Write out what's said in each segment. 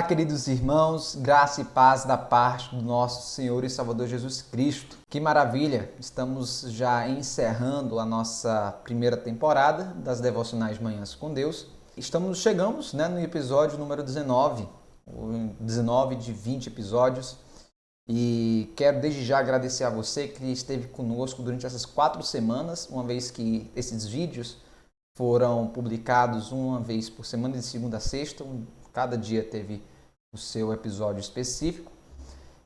Olá, queridos irmãos, graça e paz da parte do nosso Senhor e Salvador Jesus Cristo. Que maravilha! Estamos já encerrando a nossa primeira temporada das Devocionais Manhãs com Deus. Chegamos no episódio número 19, o 19 de 20 episódios. E quero desde já agradecer a você que esteve conosco durante essas 4 semanas, uma vez que esses vídeos foram publicados uma vez por semana, de segunda a sexta. Cada dia teve o seu episódio específico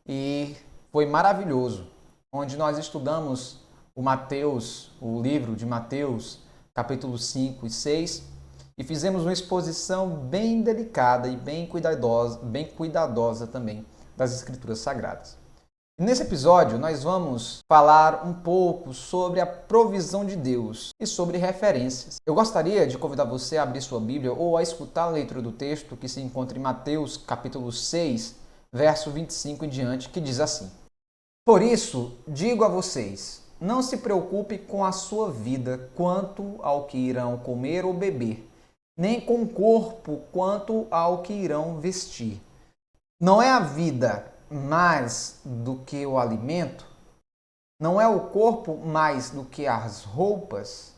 e foi maravilhoso, onde nós estudamos o livro de Mateus, capítulo 5 e 6, e fizemos uma exposição bem delicada e bem cuidadosa também das Escrituras Sagradas. Nesse episódio, nós vamos falar um pouco sobre a provisão de Deus e sobre referências. Eu gostaria de convidar você a abrir sua Bíblia ou a escutar a leitura do texto que se encontra em Mateus, capítulo 6, verso 25 em diante, que diz assim: Por isso, digo a vocês, não se preocupe com a sua vida quanto ao que irão comer ou beber, nem com o corpo quanto ao que irão vestir. Não é a vida mais do que o alimento? Não é o corpo mais do que as roupas?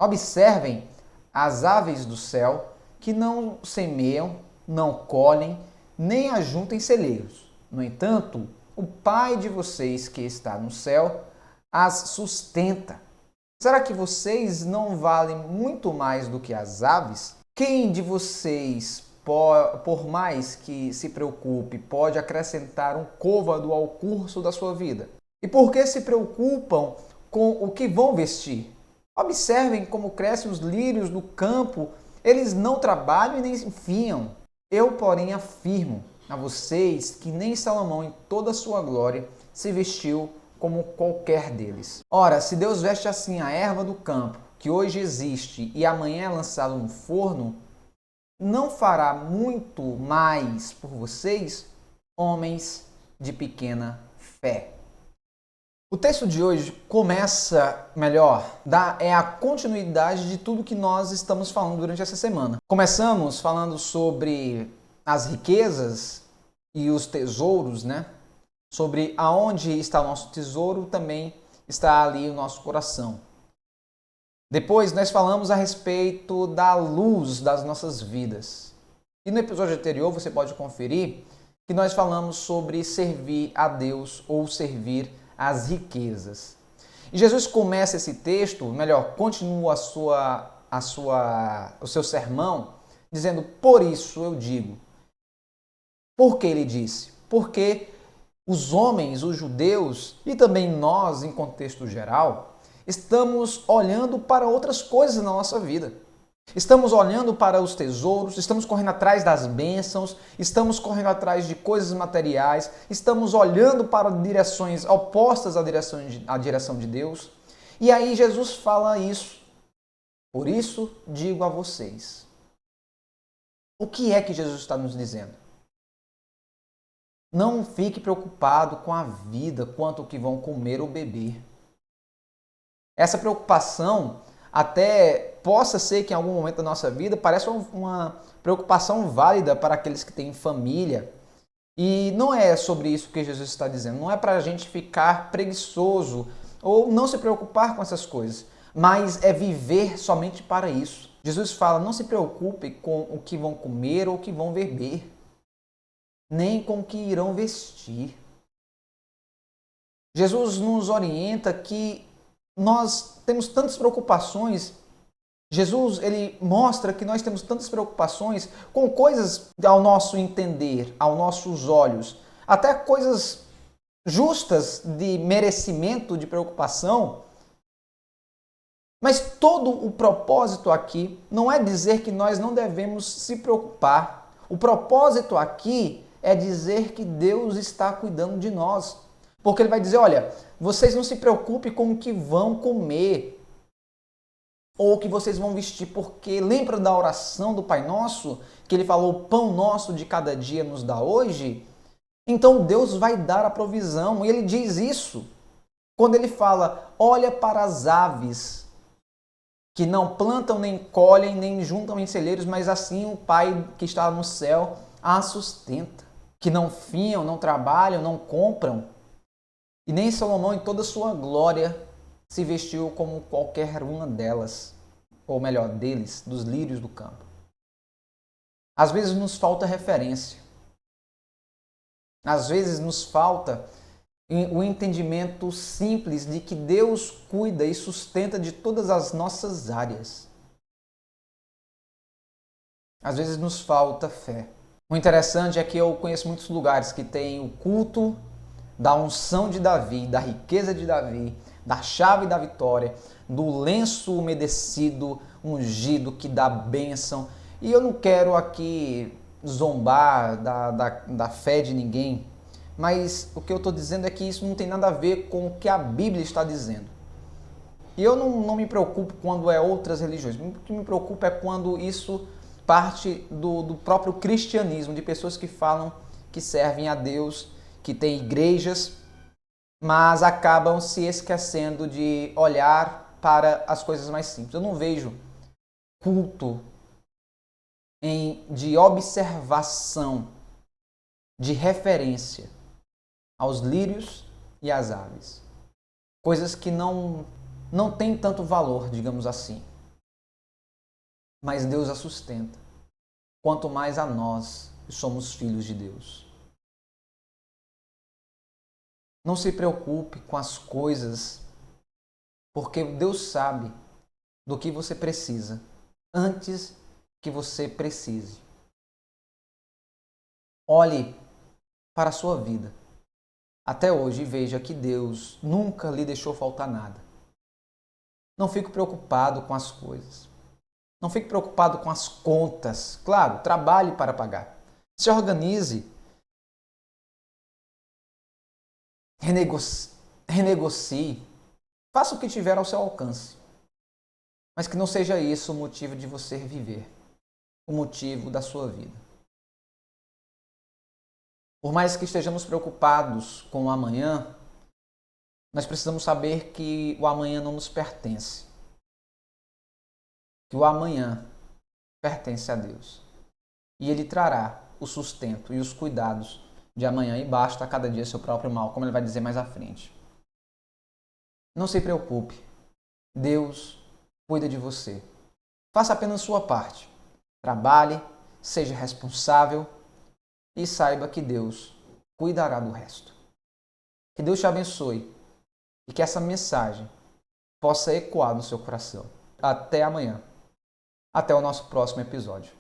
Observem as aves do céu, que não semeiam, não colhem, nem ajuntam em celeiros. No entanto, o Pai de vocês que está no céu as sustenta. Será que vocês não valem muito mais do que as aves? Quem de vocês, por mais que se preocupe, pode acrescentar um côvado ao curso da sua vida? E por que se preocupam com o que vão vestir? Observem como crescem os lírios do campo, eles não trabalham e nem fiam. Eu, porém, afirmo a vocês que nem Salomão, em toda a sua glória, se vestiu como qualquer deles. Ora, se Deus veste assim a erva do campo, que hoje existe e amanhã é lançado no forno, não fará muito mais por vocês, homens de pequena fé. O texto de hoje é a continuidade de tudo que nós estamos falando durante essa semana. Começamos falando sobre as riquezas e os tesouros, Sobre aonde está o nosso tesouro, também está ali o nosso coração. Depois nós falamos a respeito da luz das nossas vidas. E no episódio anterior você pode conferir que nós falamos sobre servir a Deus ou servir as riquezas. E Jesus começa esse texto, continua o seu sermão, dizendo: Por isso eu digo. Por que ele disse? Porque os homens, os judeus e também nós, em contexto geral, estamos olhando para outras coisas na nossa vida. Estamos olhando para os tesouros, estamos correndo atrás das bênçãos, estamos correndo atrás de coisas materiais, estamos olhando para direções opostas à direção de Deus. E aí Jesus fala isso. Por isso digo a vocês. O que é que Jesus está nos dizendo? Não fique preocupado com a vida, quanto o que vão comer ou beber. Essa preocupação até possa ser que em algum momento da nossa vida pareça uma preocupação válida para aqueles que têm família. E não é sobre isso que Jesus está dizendo. Não é para a gente ficar preguiçoso ou não se preocupar com essas coisas, mas é viver somente para isso. Jesus fala: não se preocupe com o que vão comer ou o que vão beber, nem com o que irão vestir. Jesus nos orienta que nós temos tantas preocupações. Jesus, ele mostra que nós temos tantas preocupações com coisas ao nosso entender, aos nossos olhos, até coisas justas de merecimento de preocupação. Mas todo o propósito aqui não é dizer que nós não devemos se preocupar. O propósito aqui é dizer que Deus está cuidando de nós. Porque ele vai dizer: olha, vocês não se preocupem com o que vão comer ou o que vocês vão vestir, porque lembra da oração do Pai Nosso, que ele falou: o pão nosso de cada dia nos dá hoje? Então Deus vai dar a provisão. E ele diz isso quando ele fala: olha para as aves, que não plantam, nem colhem, nem juntam em celeiros, mas assim o Pai que está no céu a sustenta, que não fiam, não trabalham, não compram. E nem Salomão, em toda a sua glória, se vestiu como qualquer uma delas, ou melhor, deles, dos lírios do campo. Às vezes nos falta referência. Às vezes nos falta o entendimento simples de que Deus cuida e sustenta de todas as nossas áreas. Às vezes nos falta fé. O interessante é que eu conheço muitos lugares que têm o culto da unção de Davi, da riqueza de Davi, da chave da vitória, do lenço umedecido, ungido, que dá bênção. E eu não quero aqui zombar da fé de ninguém, mas o que eu estou dizendo é que isso não tem nada a ver com o que a Bíblia está dizendo. E eu não me preocupo quando é outras religiões. O que me preocupa é quando isso parte do próprio cristianismo, de pessoas que falam que servem a Deus, que têm igrejas, mas acabam se esquecendo de olhar para as coisas mais simples. Eu não vejo culto de observação, de referência aos lírios e às aves. Coisas que não têm tanto valor, digamos assim. Mas Deus a sustenta. Quanto mais a nós, que somos filhos de Deus. Não se preocupe com as coisas, porque Deus sabe do que você precisa antes que você precise. Olhe para a sua vida até hoje e veja que Deus nunca lhe deixou faltar nada. Não fique preocupado com as coisas. Não fique preocupado com as contas. Claro, trabalhe para pagar. Se organize. Renegocie. Faça o que tiver ao seu alcance. Mas que não seja isso o motivo de você viver. O motivo da sua vida. Por mais que estejamos preocupados com o amanhã, nós precisamos saber que o amanhã não nos pertence. Que o amanhã pertence a Deus. E Ele trará o sustento e os cuidados de amanhã e basta a cada dia seu próprio mal, como Ele vai dizer mais à frente. Não se preocupe. Deus cuida de você. Faça apenas sua parte. Trabalhe, seja responsável e saiba que Deus cuidará do resto. Que Deus te abençoe e que essa mensagem possa ecoar no seu coração. Até amanhã. Até o nosso próximo episódio.